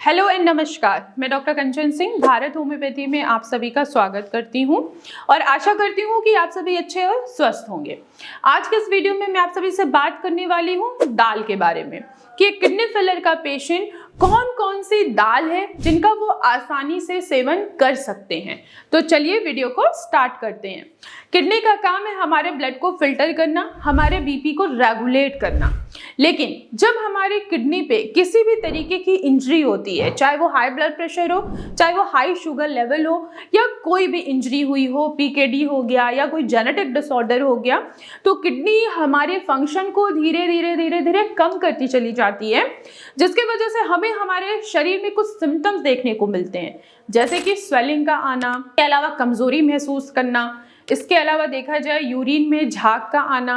Hello and नमस्कार। मैं doctor कंचन Singh Bharat homeopathy में आप सभी का स्वागत करती हूं और आशा करती हूं कि आप सभी अच्छे और स्वस्थ होंगे। आज के इस वीडियो में मैं आप सभी से बात करने वाली हूं दाल के बारे में कि किडनी फेलियर का पेशेंट कौन कौन सी दाल है जिनका वो आसानी से सेवन कर सकते हैं। तो चलिए वीडियो को स्टार्ट करते हैं। किडनी का काम है हमारे ब्लड को फिल्टर करना, हमारे बीपी को रेगुलेट करना। लेकिन जब हमारी किडनी पे किसी भी तरीके की इंजरी होती है, चाहे वो हाई ब्लड प्रेशर हो, चाहे वो हाई शुगर लेवल हो या कोई भी इंजरी हुई हो, पीकेडी हो गया या कोई जेनेटिक डिसऑर्डर हो गया, तो किडनी हमारे फंक्शन को धीरे धीरे कम करती चली जाती है, जिसकी वजह से हमें हमारे शरीर में कुछ सिम्टम्स देखने को मिलते हैं, जैसे कि स्वेलिंग का आना, इसके अलावा कमजोरी महसूस करना, इसके अलावा देखा जाए यूरिन में झाग का आना,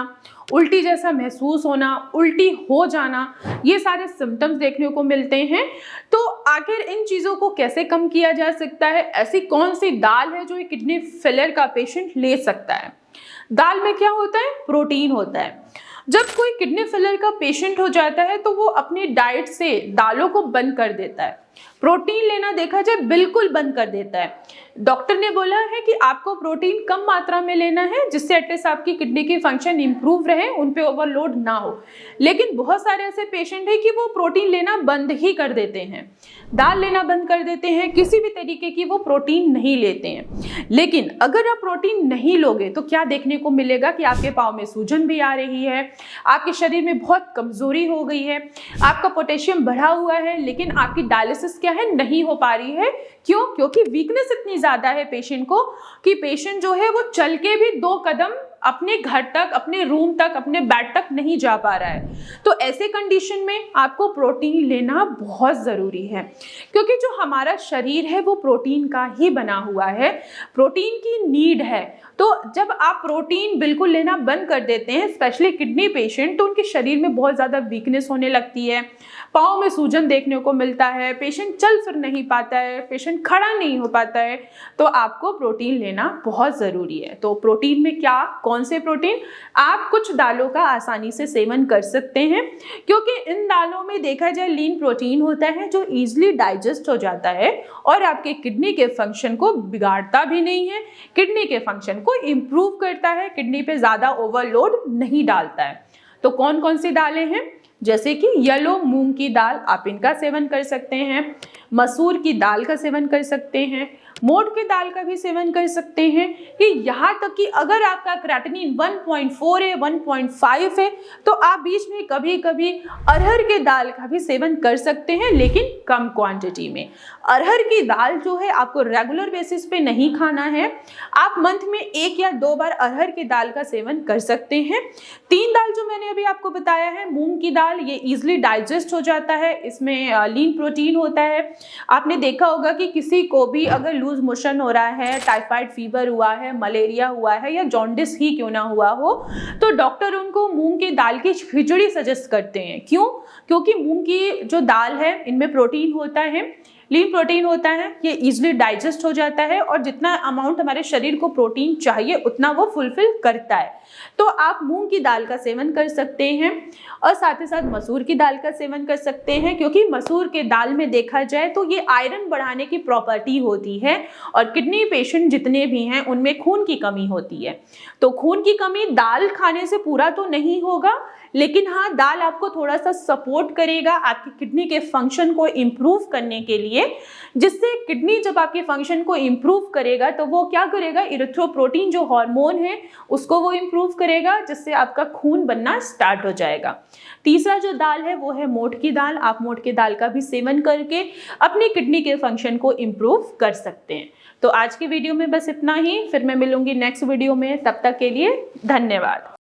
उल्टी जैसा महसूस होना, उल्टी हो जाना, ये सारे सिम्टम्स देखने को मिलते हैं। तो आखिर इन चीज़ों को कैसे कम किया जा सकता है? ऐसी कौन सी दाल है जो किडनी फेलियर का पेशेंट ले सकता है? दाल में क्या होता है? प्रोटीन होता है। जब कोई किडनी फेलियर का पेशेंट हो जाता है तो वो अपनी डाइट से दालों को बंद कर देता है, प्रोटीन लेना देखा जाए बिल्कुल बंद कर देता है। डॉक्टर ने बोला है कि आपको प्रोटीन कम मात्रा में लेना है, जिससे एटलीस्ट आपकी किडनी की फंक्शन इंप्रूव रहे, उन पे ओवरलोड ना हो। लेकिन बहुत सारे ऐसे पेशेंट हैं कि वो प्रोटीन लेना बंद ही कर देते हैं, दाल लेना बंद कर देते हैं, किसी भी तरीके की वो प्रोटीन नहीं लेते हैं। लेकिन अगर आप प्रोटीन नहीं लोगे तो क्या देखने को मिलेगा कि आपके पाँव में सूजन भी आ रही है, आपके शरीर में बहुत कमजोरी हो गई है, आपका पोटेशियम बढ़ा हुआ है, लेकिन आपकी डायलिसिस क्या है, नहीं हो पा रही है। क्यों? क्योंकि वीकनेस इतनी ज्यादा है पेशेंट को कि पेशेंट जो है वो चल के भी 2 कदम अपने घर तक, अपने रूम तक, अपने बेड तक नहीं जा पा रहा है। तो ऐसे कंडीशन में आपको प्रोटीन लेना बहुत ज़रूरी है, क्योंकि जो हमारा शरीर है वो प्रोटीन का ही बना हुआ है, प्रोटीन की नीड है। तो जब आप प्रोटीन बिल्कुल लेना बंद कर देते हैं, स्पेशली किडनी पेशेंट, तो उनके शरीर में बहुत ज़्यादा वीकनेस होने लगती है, पाँव में सूजन देखने को मिलता है, पेशेंट चल फिर नहीं पाता है, पेशेंट खड़ा नहीं हो पाता है। तो आपको प्रोटीन लेना बहुत ज़रूरी है। तो प्रोटीन में क्या, कौन से प्रोटीन? आप कुछ दालों का आसानी से सेवन कर सकते हैं, क्योंकि इन दालों में देखा जाए लीन प्रोटीन होता है जो ईजिली डाइजेस्ट हो जाता है और आपके किडनी के फंक्शन को बिगाड़ता भी नहीं है, किडनी के फंक्शन को इम्प्रूव करता है, किडनी पे ज़्यादा ओवरलोड नहीं डालता है। तो कौन कौन सी दालें हैं? जैसे कि येलो मूंग की दाल, आप इनका सेवन कर सकते हैं, मसूर की दाल का सेवन कर सकते हैं, मोठ की दाल का भी सेवन कर सकते हैं। कि यहाँ तक कि अगर आपका क्रेटिनिन 1.4 है, 1.5 है, तो आप बीच में कभी कभी अरहर की दाल का भी सेवन कर सकते हैं, लेकिन कम क्वांटिटी में। अरहर की दाल जो है आपको रेगुलर बेसिस पे नहीं खाना है, आप मंथ में 1 या 2 बार अरहर की दाल का सेवन कर सकते हैं। 3 दाल जो मैंने अभी आपको बताया है, मूंग की दाल, ये इजिली डाइजेस्ट हो जाता है, इसमें लीन प्रोटीन होता है। आपने देखा होगा कि किसी को भी अगर लूज मोशन हो रहा है, टाइफाइड फीवर हुआ है, मलेरिया हुआ है या जॉन्डिस ही क्यों ना हुआ हो, तो डॉक्टर उनको मूंग की दाल की खिचड़ी सजेस्ट करते हैं। क्यों? क्योंकि मूंग की जो दाल है इनमें प्रोटीन होता है, लीन प्रोटीन होता है, ये इजिली डाइजेस्ट हो जाता है और जितना अमाउंट हमारे शरीर को प्रोटीन चाहिए उतना वो फुलफिल करता है। तो आप मूंग की दाल का सेवन कर सकते हैं और साथ ही साथ मसूर की दाल का सेवन कर सकते हैं, क्योंकि मसूर के दाल में देखा जाए तो ये आयरन बढ़ाने की प्रॉपर्टी होती है और किडनी पेशेंट जितने भी हैं उनमें खून की कमी होती है। तो खून की कमी दाल खाने से पूरा तो नहीं होगा, लेकिन हाँ, दाल आपको थोड़ा सा सपोर्ट करेगा आपकी किडनी के फंक्शन को इम्प्रूव करने के लिए, जिससे किडनी जब आपके फंक्शन को इम्प्रूव करेगा तो वो क्या करेगा, इरिथ्रोपोइटिन जो हार्मोन है उसको वो इम्प्रूव करेगा, जिससे आपका खून बनना स्टार्ट हो जाएगा। तीसरा जो दाल है वो है मोठ की दाल। आप मोठ की दाल का भी सेवन करके अपनी किडनी के फंक्शन को इम्प्रूव कर सकते हैं। तो आज की वीडियो में बस इतना ही, फिर मैं मिलूंगी नेक्स्ट वीडियो में, तब तक के लिए धन्यवाद।